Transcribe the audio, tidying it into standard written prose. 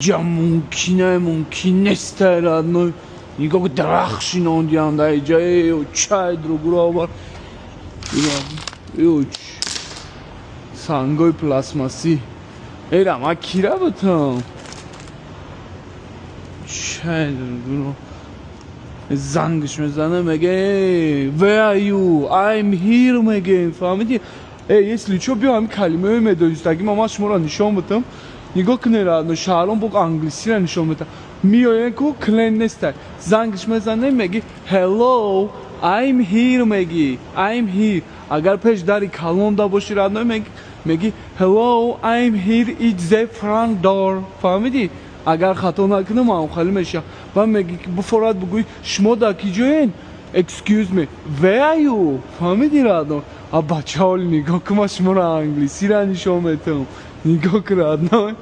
Ja, mumkin نیست رادنو نگاه درخشی نوندیان دای جای و چای درگرو آور یوچ سانگوی پلاسماسی ایرم اکیرا بتم چای درگرو زنگش میزنه میگه Where are you? I'm here میگه فهمیدی؟ یه سلیچو بیا همین کلمه مدونیستگی ماما شما را نشان بتم نگاه کنه را شهران بوق انگلیسی را نشان بتم میایه که کلن نیسته زنگش میزنه میگه Hello I'm here میگی I'm here اگر پیش داری کلمه دا باشی را میگی Hello I'm here it's the front door فهمیدی؟ اگر خطا نکنه ما خالی میشه و میگی که بفراد بگوی شما در کی جوین Excuse me Where are you فهمیدی رادنو بچه حال نگاه که ما شما را انگلیسی را نشان میتونم نگاه که رادنو